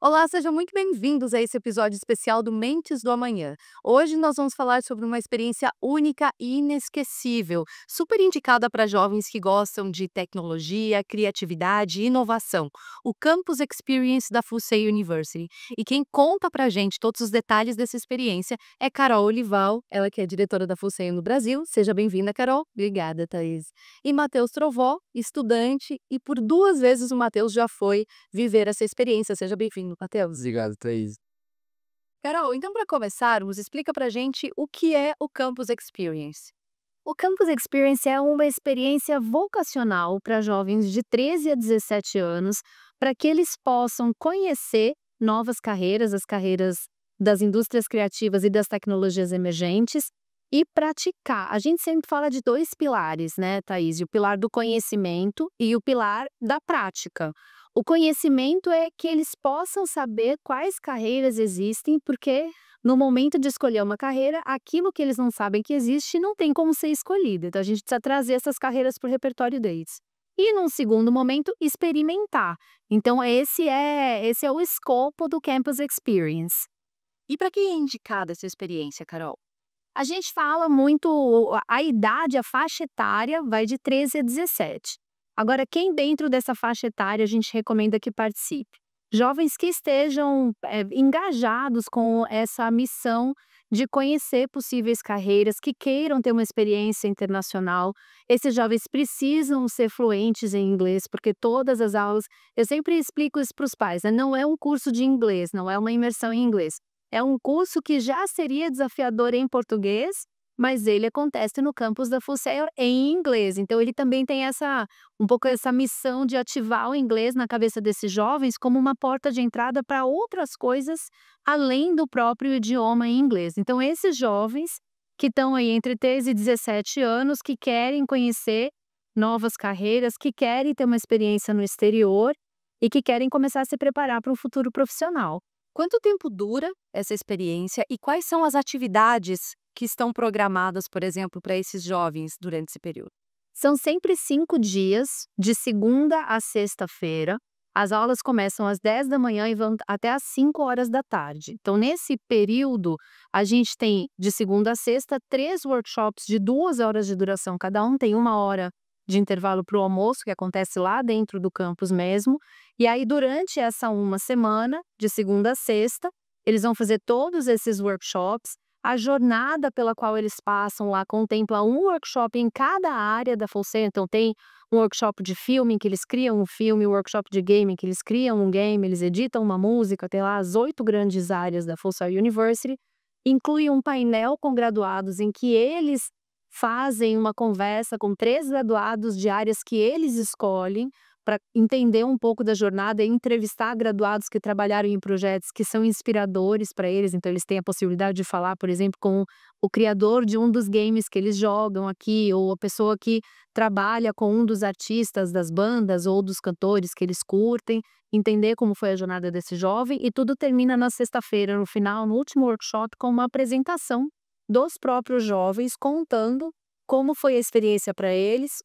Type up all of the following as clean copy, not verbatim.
Olá, sejam muito bem-vindos a esse episódio especial do Mentes do Amanhã. Hoje nós vamos falar sobre uma experiência única e inesquecível, super indicada para jovens que gostam de tecnologia, criatividade e inovação, o Campus Experience da Fusei University. E quem conta para a gente todos os detalhes dessa experiência é Carol Olival, ela que é diretora da Fusei no Brasil. Seja bem-vinda, Carol. Obrigada, Thaís. E Matheus Trovó, estudante, e por duas vezes o Matheus já foi viver essa experiência. Seja bem-vindo, Matheus. Obrigado, Thaís. Carol, então para começarmos, explica pra gente o que é o Campus Experience. O Campus Experience é uma experiência vocacional para jovens de 13 a 17 anos, para que eles possam conhecer novas carreiras, as carreiras das indústrias criativas e das tecnologias emergentes, e praticar. A gente sempre fala de dois pilares, né, Thaís? O pilar do conhecimento e o pilar da prática. O conhecimento é que eles possam saber quais carreiras existem, porque no momento de escolher uma carreira, aquilo que eles não sabem que existe não tem como ser escolhido. Então a gente precisa trazer essas carreiras para o repertório deles. E num segundo momento, experimentar. Então esse é o escopo do Campus Experience. E para quem é indicada essa experiência, Carol? A gente fala muito, a idade, a faixa etária vai de 13 a 17. Agora, quem dentro dessa faixa etária a gente recomenda que participe? Jovens que estejam engajados com essa missão de conhecer possíveis carreiras, que queiram ter uma experiência internacional. Esses jovens precisam ser fluentes em inglês, porque todas as aulas, eu sempre explico isso para os pais, né? Não é um curso de inglês, não é uma imersão em inglês. É um curso que já seria desafiador em português, mas ele acontece no campus da FUSEA em inglês. Então ele também tem um pouco essa missão de ativar o inglês na cabeça desses jovens como uma porta de entrada para outras coisas além do próprio idioma em inglês. Então esses jovens que estão aí entre 13 e 17 anos, que querem conhecer novas carreiras, que querem ter uma experiência no exterior e que querem começar a se preparar para um futuro profissional. Quanto tempo dura essa experiência e quais são as atividades que estão programadas, por exemplo, para esses jovens durante esse período? São sempre 5 dias, de segunda a sexta-feira. As aulas começam às 10 da manhã e vão até às 5 horas da tarde. Então, nesse período, a gente tem, de segunda a sexta, 3 workshops de 2 horas de duração. Cada um tem 1 hora de intervalo para o almoço, que acontece lá dentro do campus mesmo. E aí, durante essa uma semana, de segunda a sexta, eles vão fazer todos esses workshops. A jornada pela qual eles passam lá contempla um workshop em cada área da FUSEA. Então tem um workshop de filme, em que eles criam um filme, um workshop de game, em que eles criam um game, eles editam uma música, tem lá as 8 grandes áreas da FUSEA University. Inclui um painel com graduados em que eles fazem uma conversa com 3 graduados de áreas que eles escolhem, para entender um pouco da jornada e entrevistar graduados que trabalharam em projetos que são inspiradores para eles. Então eles têm a possibilidade de falar, por exemplo, com o criador de um dos games que eles jogam aqui, ou a pessoa que trabalha com um dos artistas das bandas ou dos cantores que eles curtem, entender como foi a jornada desse jovem. E tudo termina na sexta-feira, no final, no último workshop, com uma apresentação dos próprios jovens contando como foi a experiência para eles,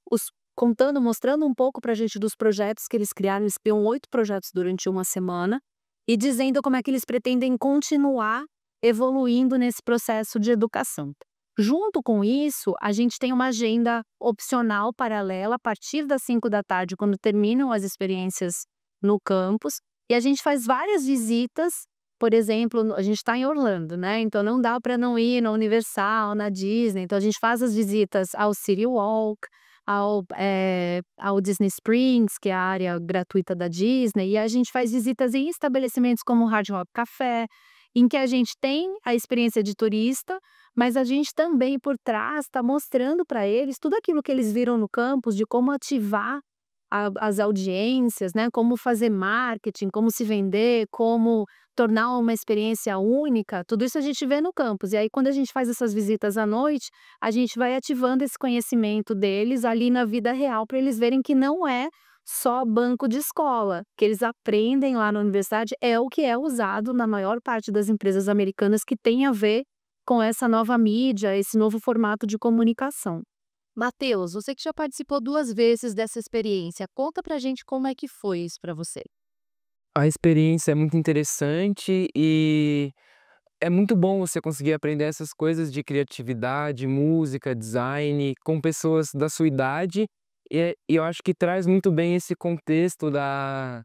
contando, mostrando um pouco para a gente dos projetos que eles criaram. Eles criam 8 projetos durante uma semana e dizendo como é que eles pretendem continuar evoluindo nesse processo de educação. Junto com isso, a gente tem uma agenda opcional paralela a partir das 5 da tarde, quando terminam as experiências no campus, e a gente faz várias visitas. Por exemplo, a gente está em Orlando, né? Então não dá para não ir na Universal, na Disney. Então a gente faz as visitas ao City Walk, ao Disney Springs, que é a área gratuita da Disney, e a gente faz visitas em estabelecimentos como o Hard Rock Café, em que a gente tem a experiência de turista, mas a gente também, por trás, está mostrando para eles tudo aquilo que eles viram no campus, de como ativar as audiências, né? Como fazer marketing, como se vender, como tornar uma experiência única. Tudo isso a gente vê no campus. E aí, quando a gente faz essas visitas à noite, a gente vai ativando esse conhecimento deles ali na vida real, para eles verem que não é só banco de escola, que eles aprendem lá na universidade, é o que é usado na maior parte das empresas americanas, que tem a ver com essa nova mídia, esse novo formato de comunicação. Matheus, você que já participou duas vezes dessa experiência, conta pra gente como é que foi isso para você. A experiência é muito interessante e é muito bom você conseguir aprender essas coisas de criatividade, música, design, com pessoas da sua idade, e eu acho que traz muito bem esse contexto da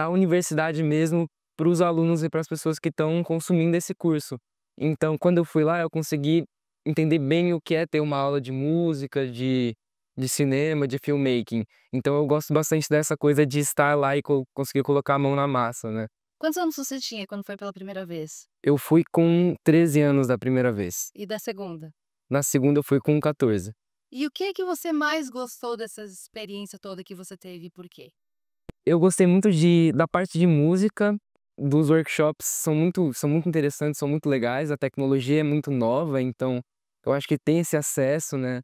universidade mesmo para os alunos e para as pessoas que estão consumindo esse curso. Então, quando eu fui lá, eu consegui entender bem o que é ter uma aula de música, de cinema, de filmmaking. Então eu gosto bastante dessa coisa de estar lá e conseguir colocar a mão na massa, né. Quantos anos você tinha quando foi pela primeira vez? Eu fui com 13 anos da primeira vez. E da segunda? Na segunda eu fui com 14. E o que é que você mais gostou dessa experiência toda que você teve e por quê? Eu gostei muito da parte de música, dos workshops são muito interessantes, são muito legais, a tecnologia é muito nova, então eu acho que tem esse acesso, né.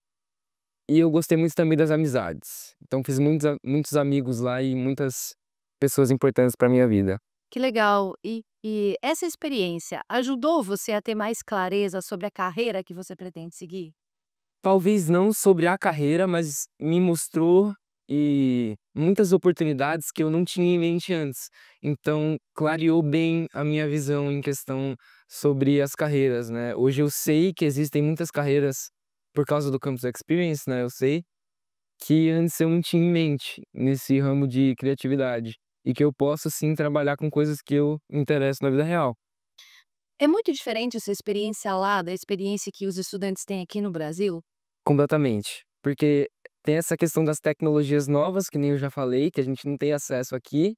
E eu gostei muito também das amizades. Então fiz muitos amigos lá e muitas pessoas importantes para minha vida. Que legal. E essa experiência ajudou você a ter mais clareza sobre a carreira que você pretende seguir? Talvez não sobre a carreira, mas me mostrou muitas oportunidades que eu não tinha em mente antes. Então, clareou bem a minha visão em questão sobre as carreiras, né. Hoje eu sei que existem muitas carreiras por causa do Campus Experience, né, eu sei, que antes eu não tinha em mente nesse ramo de criatividade. E que eu posso sim trabalhar com coisas que eu me interesso na vida real. É muito diferente essa experiência lá da experiência que os estudantes têm aqui no Brasil? Completamente. Porque tem essa questão das tecnologias novas, que nem eu já falei, que a gente não tem acesso aqui,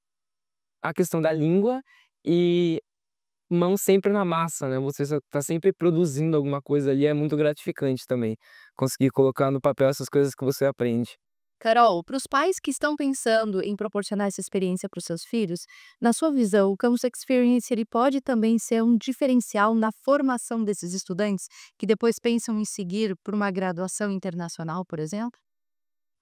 a questão da língua e mão sempre na massa, né, você tá sempre produzindo alguma coisa ali, é muito gratificante também, conseguir colocar no papel essas coisas que você aprende. Carol, para os pais que estão pensando em proporcionar essa experiência para os seus filhos, na sua visão, o Campus Experience ele pode também ser um diferencial na formação desses estudantes que depois pensam em seguir por uma graduação internacional, por exemplo?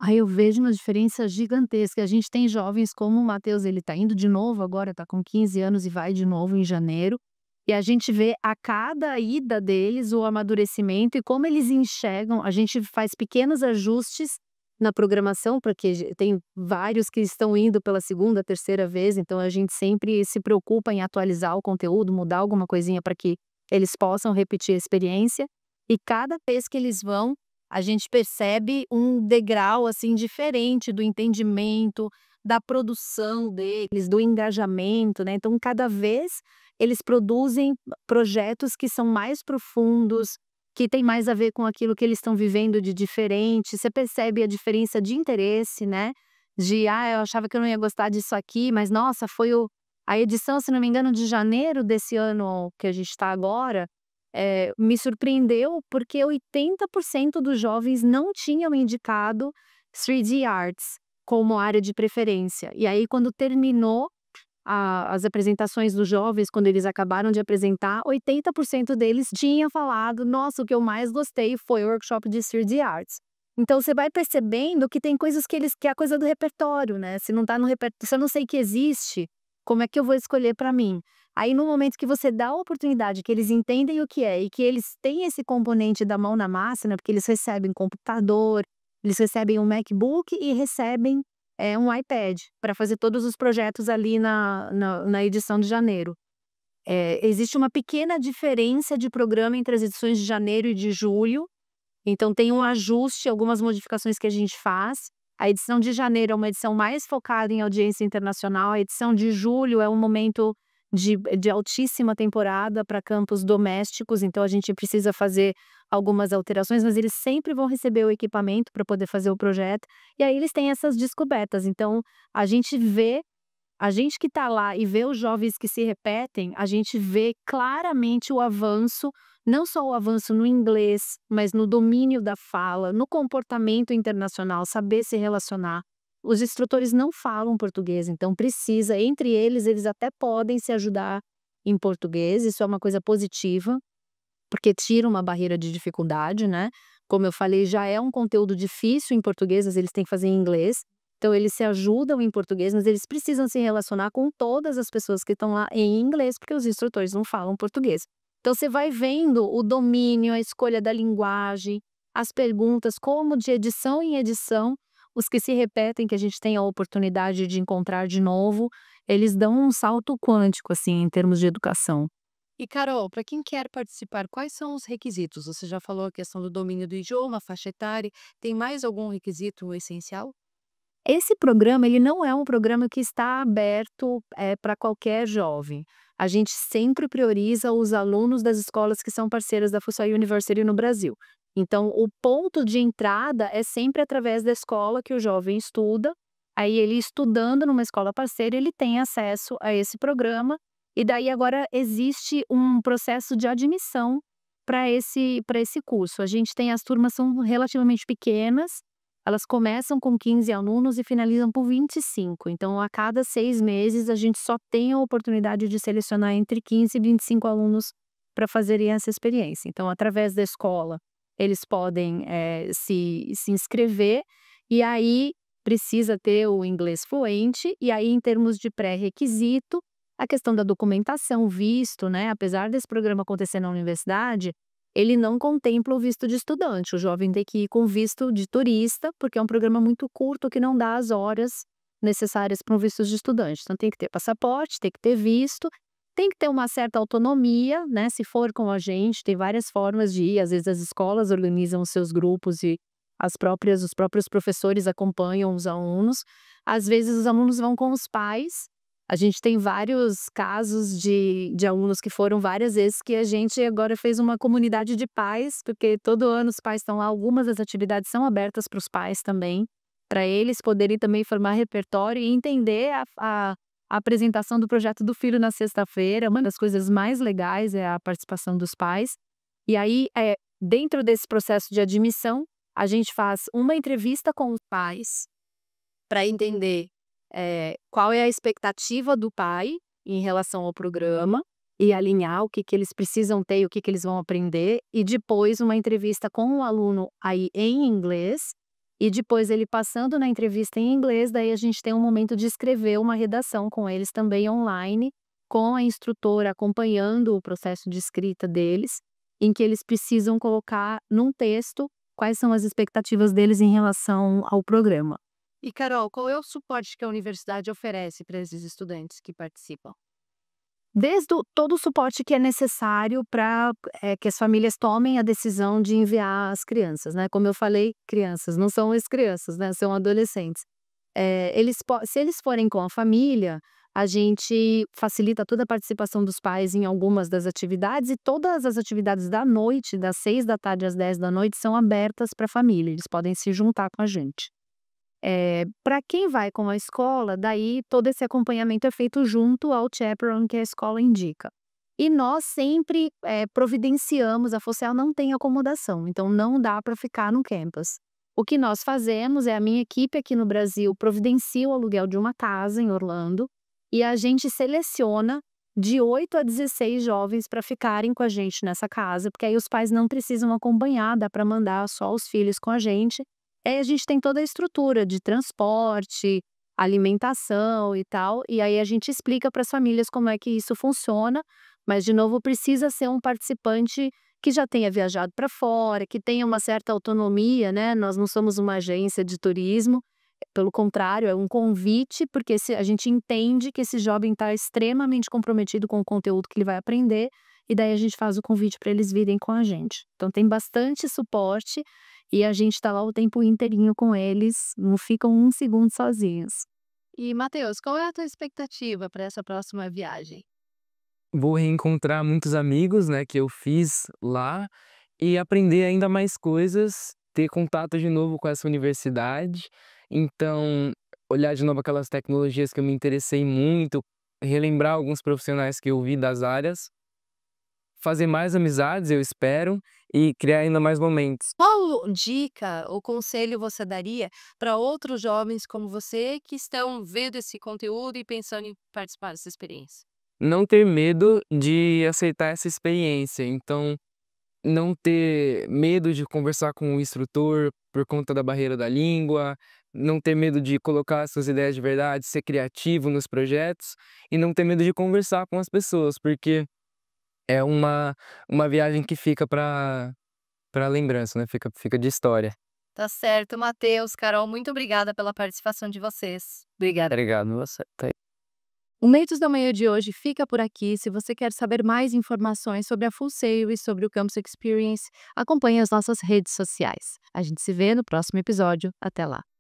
Aí eu vejo uma diferença gigantesca. A gente tem jovens como o Matheus, ele tá indo de novo agora, tá com 15 anos e vai de novo em janeiro. E a gente vê a cada ida deles o amadurecimento e como eles enxergam. A gente faz pequenos ajustes na programação, porque tem vários que estão indo pela segunda, terceira vez, então a gente sempre se preocupa em atualizar o conteúdo, mudar alguma coisinha para que eles possam repetir a experiência. E cada vez que eles vão, a gente percebe um degrau, assim, diferente do entendimento, da produção deles, do engajamento, né. Então cada vez eles produzem projetos que são mais profundos, que têm mais a ver com aquilo que eles estão vivendo de diferente. Você percebe a diferença de interesse, né, de: "Ah, eu achava que eu não ia gostar disso aqui, mas nossa, foi a edição, se não me engano, de janeiro desse ano que a gente está agora, me surpreendeu, porque 80% dos jovens não tinham indicado 3D Arts como área de preferência. E aí quando terminou as apresentações dos jovens, quando eles acabaram de apresentar, 80% deles tinham falado: "Nossa, o que eu mais gostei foi o workshop de 3D Arts". Então você vai percebendo que tem coisas que é a coisa do repertório, né, se não tá no repertório, se eu não sei que existe, como é que eu vou escolher para mim? Aí no momento que você dá a oportunidade, que eles entendem o que é e que eles têm esse componente da mão na massa, né, porque eles recebem computador, eles recebem um MacBook e recebem, um iPad para fazer todos os projetos ali na edição de janeiro. Existe uma pequena diferença de programa entre as edições de janeiro e de julho, então tem um ajuste, algumas modificações que a gente faz. A edição de janeiro é uma edição mais focada em audiência internacional, a edição de julho é um momento de altíssima temporada para campos domésticos, então a gente precisa fazer algumas alterações, mas eles sempre vão receber o equipamento para poder fazer o projeto, e aí eles têm essas descobertas. Então a gente vê a gente que está lá e vê os jovens que se repetem, a gente vê claramente o avanço, não só o avanço no inglês, mas no domínio da fala, no comportamento internacional, saber se relacionar. Os instrutores não falam português, então precisa, entre eles, eles até podem se ajudar em português, isso é uma coisa positiva, porque tira uma barreira de dificuldade, né. Como eu falei, já é um conteúdo difícil em português, mas eles têm que fazer em inglês, então eles se ajudam em português, mas eles precisam se relacionar com todas as pessoas que estão lá em inglês, porque os instrutores não falam português. Então você vai vendo o domínio, a escolha da linguagem, as perguntas, como de edição em edição, os que se repetem, que a gente tem a oportunidade de encontrar de novo, eles dão um salto quântico, assim, em termos de educação. E Carol, para quem quer participar, quais são os requisitos? Você já falou a questão do domínio do idioma, faixa etária, tem mais algum requisito essencial? Esse programa, ele não é um programa que está aberto, para qualquer jovem. A gente sempre prioriza os alunos das escolas que são parceiras da Fussai University no Brasil. Então, o ponto de entrada é sempre através da escola que o jovem estuda. Aí ele estudando numa escola parceira, ele tem acesso a esse programa, e daí agora existe um processo de admissão para esse curso. A gente tem as turmas são relativamente pequenas, elas começam com 15 alunos e finalizam por 25. Então, a cada 6 meses, a gente só tem a oportunidade de selecionar entre 15 e 25 alunos para fazerem essa experiência. Então, através da escola, eles podem se inscrever, e aí precisa ter o inglês fluente, e aí, em termos de pré-requisito, a questão da documentação, visto, né? Apesar desse programa acontecer na universidade, ele não contempla o visto de estudante. O jovem tem que ir com visto de turista, porque é um programa muito curto que não dá as horas necessárias para um visto de estudante. Então tem que ter passaporte, tem que ter visto, tem que ter uma certa autonomia, né? Se for com a gente, tem várias formas de ir. Às vezes as escolas organizam os seus grupos e os próprios professores acompanham os alunos. Às vezes os alunos vão com os pais. A gente tem vários casos de alunos que foram várias vezes, que a gente agora fez uma comunidade de pais, porque todo ano os pais estão lá, algumas das atividades são abertas para os pais também, para eles poderem também formar repertório e entender a apresentação do projeto do filho na sexta-feira. Uma das coisas mais legais é a participação dos pais. E aí, dentro desse processo de admissão, a gente faz uma entrevista com os pais para entender qual é a expectativa do pai em relação ao programa e alinhar o que eles precisam ter e o que eles vão aprender, e depois uma entrevista com o aluno aí em inglês, e depois ele passando na entrevista em inglês, daí a gente tem um momento de escrever uma redação com eles também online, com a instrutora acompanhando o processo de escrita deles, em que eles precisam colocar num texto quais são as expectativas deles em relação ao programa. E Carol, qual é o suporte que a universidade oferece para esses estudantes que participam? Desde todo o suporte que é necessário para que as famílias tomem a decisão de enviar as crianças, né? Como eu falei, crianças, não são as crianças, né? São adolescentes. Se eles forem com a família, a gente facilita toda a participação dos pais em algumas das atividades, e todas as atividades da noite, das 6 da tarde às 10 da noite, são abertas para a família, eles podem se juntar com a gente. Para quem vai com a escola, daí todo esse acompanhamento é feito junto ao chaperone que a escola indica. E nós sempre providenciamos, a FOCEL não tem acomodação, então não dá para ficar no campus. O que nós fazemos é, a minha equipe aqui no Brasil providencia o aluguel de uma casa em Orlando, e a gente seleciona de 8 a 16 jovens para ficarem com a gente nessa casa, porque aí os pais não precisam acompanhar, dá para mandar só os filhos com a gente. Aí a gente tem toda a estrutura de transporte, alimentação e tal, e aí a gente explica para as famílias como é que isso funciona, mas de novo precisa ser um participante que já tenha viajado para fora, que tenha uma certa autonomia, né? Nós não somos uma agência de turismo, pelo contrário, é um convite, porque a gente entende que esse jovem está extremamente comprometido com o conteúdo que ele vai aprender, e daí a gente faz o convite para eles virem com a gente. Então tem bastante suporte, e a gente está lá o tempo inteirinho com eles, não ficam um segundo sozinhos. E Matheus, qual é a tua expectativa para essa próxima viagem? Vou reencontrar muitos amigos, né, que eu fiz lá, e aprender ainda mais coisas, ter contato de novo com essa universidade. Então, olhar de novo aquelas tecnologias que eu me interessei muito, relembrar alguns profissionais que eu vi das áreas, fazer mais amizades, eu espero, e criar ainda mais momentos. Qual dica ou conselho você daria para outros jovens como você que estão vendo esse conteúdo e pensando em participar dessa experiência? Não ter medo de aceitar essa experiência, então não ter medo de conversar com o instrutor por conta da barreira da língua, não ter medo de colocar suas ideias de verdade, ser criativo nos projetos, e não ter medo de conversar com as pessoas, porque é uma viagem que fica para lembrança, né, fica de história. Tá certo, Matheus, Carol, muito obrigada pela participação de vocês. Obrigada. Obrigado, você. O Mentos da Manhã de hoje fica por aqui. Se você quer saber mais informações sobre a Full Sail e sobre o Campus Experience, acompanhe as nossas redes sociais. A gente se vê no próximo episódio. Até lá.